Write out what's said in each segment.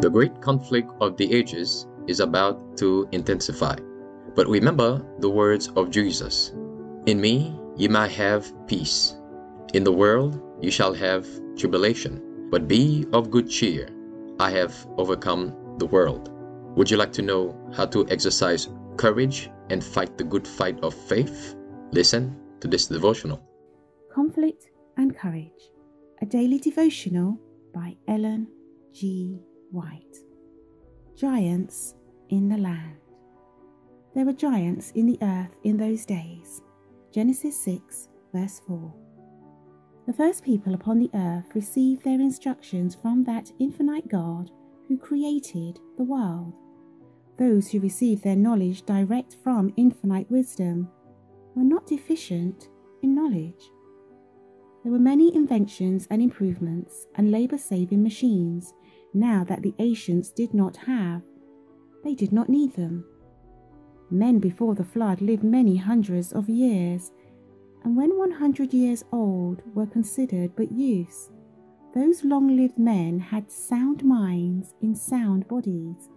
The great conflict of the ages is about to intensify. But remember the words of Jesus. In me ye might have peace. In the world you shall have tribulation. But be of good cheer. I have overcome the world. Would you like to know how to exercise courage and fight the good fight of faith? Listen to this devotional. Conflict and Courage, a daily devotional by Ellen G. White. Giants in the land. There were giants in the earth in those days. Genesis 6, verse 4. The first people upon the earth received their instructions from that infinite God who created the world. Those who received their knowledge direct from infinite wisdom were not deficient in knowledge. There were many inventions and improvements and labor-saving machines now that the ancients did not have. They did not need them. Men before the flood lived many hundreds of years, and when 100 years old were considered but youths, those long-lived men had sound minds in sound bodies.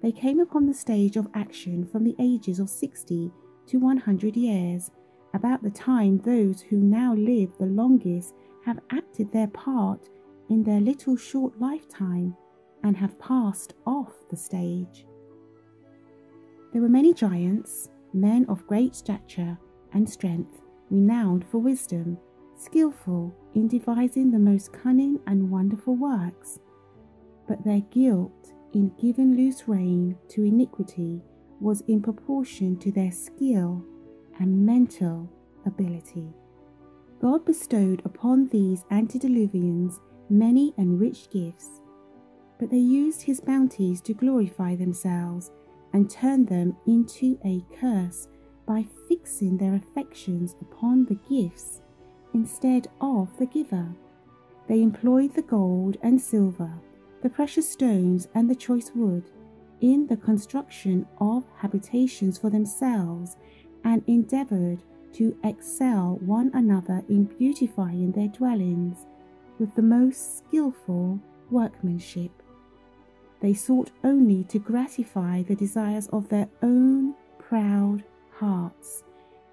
They came upon the stage of action from the ages of 60 to 100 years, about the time those who now live the longest have acted their part in their little short lifetime and have passed off the stage. There were many giants, men of great stature and strength, renowned for wisdom, skillful in devising the most cunning and wonderful works. But their guilt in giving loose rein to iniquity was in proportion to their skill and mental ability. God bestowed upon these antediluvians many and rich gifts, but they used his bounties to glorify themselves and turned them into a curse by fixing their affections upon the gifts instead of the giver. They employed the gold and silver, the precious stones and the choice wood in the construction of habitations for themselves, and endeavoured to excel one another in beautifying their dwellings with the most skilful workmanship. They sought only to gratify the desires of their own proud hearts,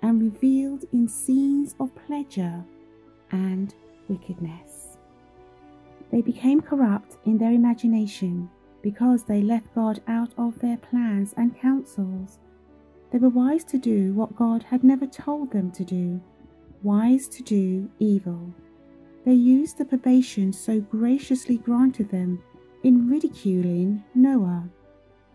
and reveled in scenes of pleasure and wickedness. They became corrupt in their imagination because they left God out of their plans and counsels. They were wise to do what God had never told them to do, wise to do evil. They used the probation so graciously granted them in ridiculing Noah.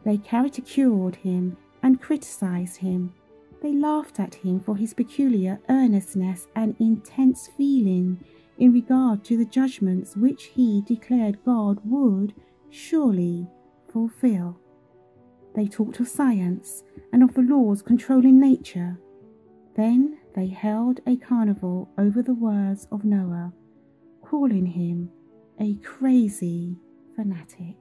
They caricatured him and criticized him. They laughed at him for his peculiar earnestness and intense feeling in regard to the judgments which he declared God would surely fulfill. They talked of science and of the laws controlling nature. Then they held a carnival over the words of Noah, calling him a crazy fanatic.